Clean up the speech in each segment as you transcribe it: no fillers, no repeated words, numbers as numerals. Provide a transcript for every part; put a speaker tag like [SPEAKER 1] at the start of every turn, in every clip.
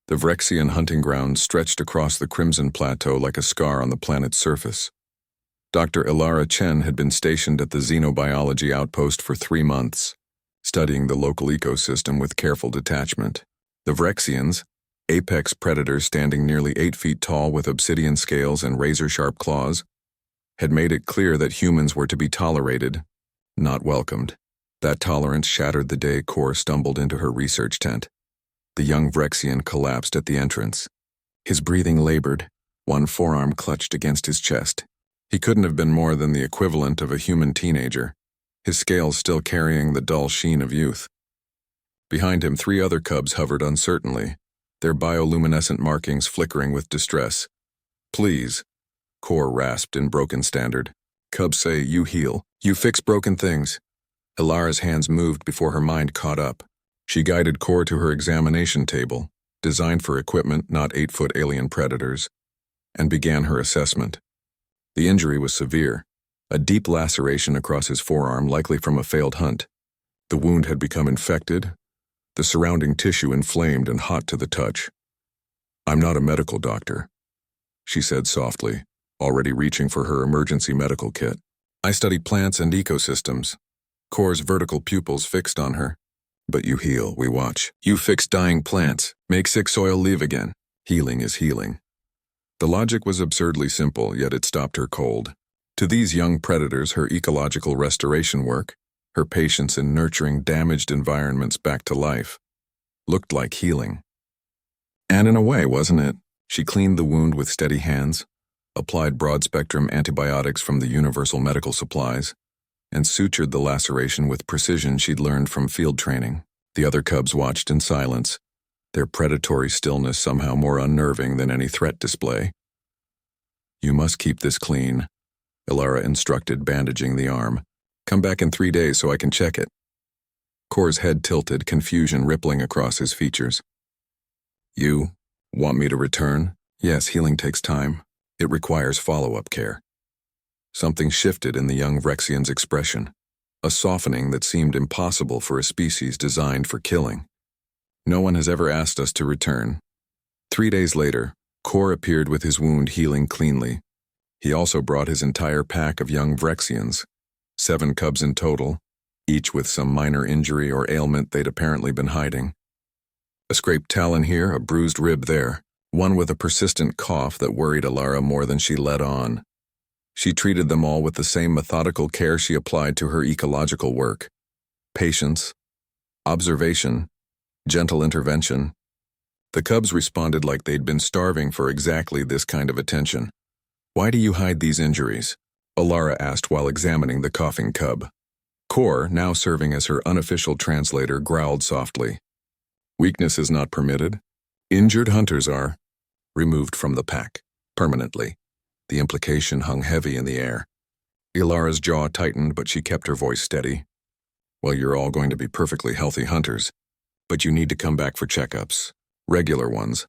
[SPEAKER 1] The Vrexian hunting ground stretched across the Crimson Plateau like a scar on the planet's surface. Dr. Ilara Chen had been stationed at the xenobiology outpost for 3 months, studying the local ecosystem with careful detachment. The Vrexians, apex predators standing nearly 8 feet tall with obsidian scales and razor-sharp claws, had made it clear that humans were to be tolerated, not welcomed. That tolerance shattered the day Kor stumbled into her research tent. The young Vrexian collapsed at the entrance. His breathing labored, one forearm clutched against his chest. He couldn't have been more than the equivalent of a human teenager, his scales still carrying the dull sheen of youth. Behind him, 3 other cubs hovered uncertainly, their bioluminescent markings flickering with distress. "Please," Kor rasped in broken standard. "Cubs say you heal. You fix broken things." Ilara's hands moved before her mind caught up. She guided Kor to her examination table, designed for equipment, not 8-foot alien predators, and began her assessment. The injury was severe, a deep laceration across his forearm, likely from a failed hunt. The wound had become infected, the surrounding tissue inflamed and hot to the touch. "I'm not a medical doctor," she said softly, already reaching for her emergency medical kit. "I study plants and ecosystems." Kor's vertical pupils fixed on her. "But you heal, we watch. You fix dying plants, make sick soil live again. Healing is healing." The logic was absurdly simple, yet it stopped her cold. To these young predators, her ecological restoration work, her patience in nurturing damaged environments back to life, looked like healing. And in a way, wasn't it? She cleaned the wound with steady hands, applied broad-spectrum antibiotics from the universal medical supplies, and sutured the laceration with precision she'd learned from field training. The other cubs watched in silence, their predatory stillness somehow more unnerving than any threat display. "You must keep this clean," Ilara instructed, bandaging the arm. "Come back in 3 days so I can check it." Kor's head tilted, confusion rippling across his features. "You want me to return?" "Yes, healing takes time. It requires follow-up care." Something shifted in the young Vrexian's expression, a softening that seemed impossible for a species designed for killing. "No one has ever asked us to return." 3 days later, Kor appeared with his wound healing cleanly. He also brought his entire pack of young Vrexians, 7 cubs in total, each with some minor injury or ailment they'd apparently been hiding. A scraped talon here, a bruised rib there, one with a persistent cough that worried Ilara more than she let on. She treated them all with the same methodical care she applied to her ecological work. Patience, observation, gentle intervention. The cubs responded like they'd been starving for exactly this kind of attention. "Why do you hide these injuries?" Ilara asked while examining the coughing cub. Kor, now serving as her unofficial translator, growled softly. "Weakness is not permitted. Injured hunters are removed from the pack, permanently." The implication hung heavy in the air. Ilara's jaw tightened, but she kept her voice steady. "Well, you're all going to be perfectly healthy hunters, but you need to come back for checkups, regular ones."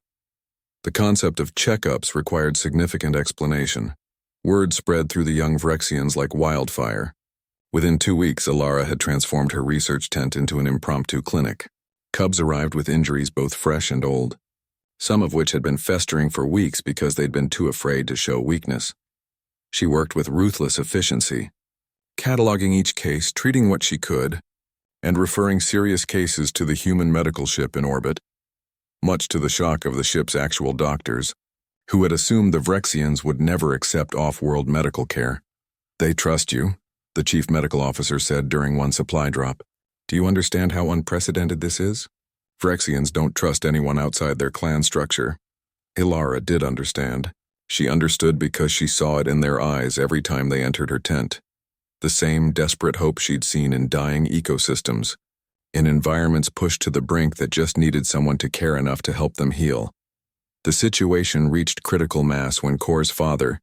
[SPEAKER 1] The concept of checkups required significant explanation. Word spread through the young Vrexians like wildfire. Within 2 weeks, Ilara had transformed her research tent into an impromptu clinic. Cubs arrived with injuries both fresh and old, some of which had been festering for weeks because they'd been too afraid to show weakness. She worked with ruthless efficiency, cataloging each case, treating what she could, and referring serious cases to the human medical ship in orbit, much to the shock of the ship's actual doctors, who had assumed the Vrexians would never accept off-world medical care. "They trust you," the chief medical officer said during one supply drop. "Do you understand how unprecedented this is? Vrexians don't trust anyone outside their clan structure." Ilara did understand. She understood because she saw it in their eyes every time they entered her tent. The same desperate hope she'd seen in dying ecosystems, in environments pushed to the brink that just needed someone to care enough to help them heal. The situation reached critical mass when Kor's father,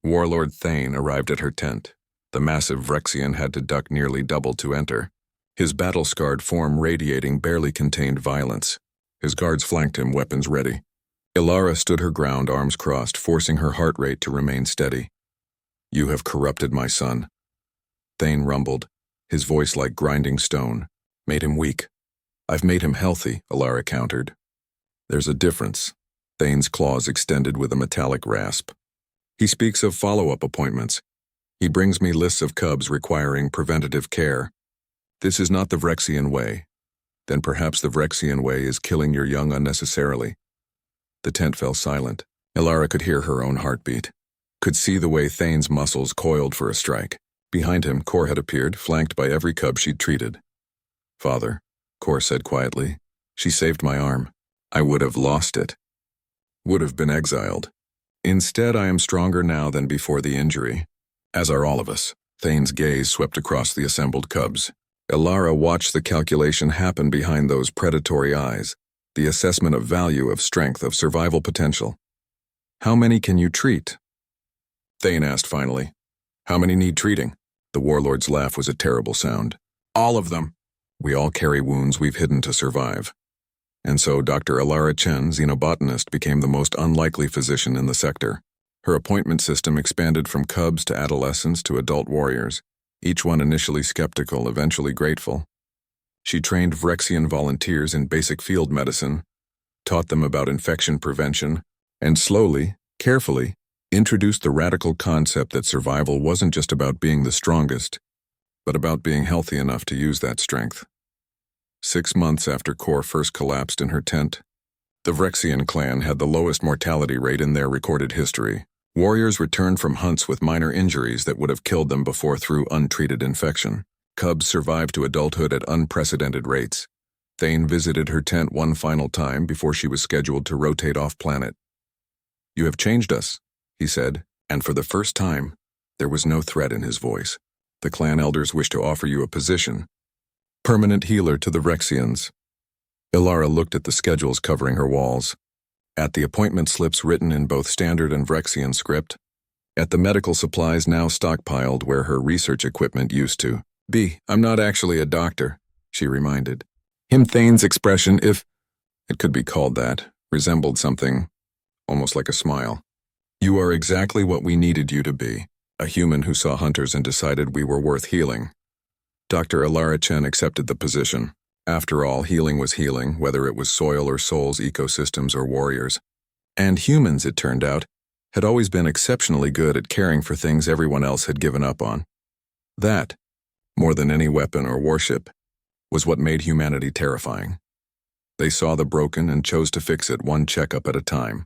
[SPEAKER 1] Warlord Thane, arrived at her tent. The massive Vrexian had to duck nearly double to enter. His battle-scarred form radiating barely contained violence. His guards flanked him, weapons ready. Ilara stood her ground, arms crossed, forcing her heart rate to remain steady. "You have corrupted my son," Thane rumbled, his voice like grinding stone. "Made him weak." "I've made him healthy," Ilara countered. There's a difference. Thane's claws extended with a metallic rasp. He speaks of follow-up appointments. He brings me lists of cubs requiring preventative care. This is not the Vrexian way. Then perhaps the Vrexian way is killing your young unnecessarily. The tent fell silent. Elara could hear her own heartbeat, could see the way Thane's muscles coiled for a strike. Behind him, Kor had appeared, flanked by every cub she'd treated. "Father," Kor said quietly, "she saved my arm. I would have lost it. Would have been exiled. Instead, I am stronger now than before the injury. As are all of us." Thane's gaze swept across the assembled cubs. Elara watched the calculation happen behind those predatory eyes, the assessment of value, of strength, of survival potential. "How many can you treat?" Thane asked finally. "How many need treating?" The warlord's laugh was a terrible sound. "All of them. We all carry wounds we've hidden to survive." And so Dr. Elara Chen, xenobotanist, became the most unlikely physician in the sector. Her appointment system expanded from cubs to adolescents to adult warriors, each one initially skeptical, eventually grateful. She trained Vrexian volunteers in basic field medicine, taught them about infection prevention, and slowly, carefully, introduced the radical concept that survival wasn't just about being the strongest, but about being healthy enough to use that strength. 6 months after Kor first collapsed in her tent, the Vrexian clan had the lowest mortality rate in their recorded history. Warriors returned from hunts with minor injuries that would have killed them before through untreated infection. Cubs survived to adulthood at unprecedented rates. Thane visited her tent one final time before she was scheduled to rotate off-planet. "You have changed us," he said, and for the first time, there was no threat in his voice. "The clan elders wish to offer you a position. Permanent healer to the Vrexians." Elara looked at the schedules covering her walls, at the appointment slips written in both standard and Vrexian script, at the medical supplies now stockpiled where her research equipment used to be. "I'm not actually a doctor," she reminded him. Thane's expression, if it could be called that, resembled something almost like a smile. "You are exactly what we needed you to be, a human who saw hunters and decided we were worth healing." Dr. Elara Chen accepted the position. After all, healing was healing, whether it was soil or souls, ecosystems or warriors. And humans, it turned out, had always been exceptionally good at caring for things everyone else had given up on. That, more than any weapon or warship, was what made humanity terrifying. They saw the broken and chose to fix it one checkup at a time.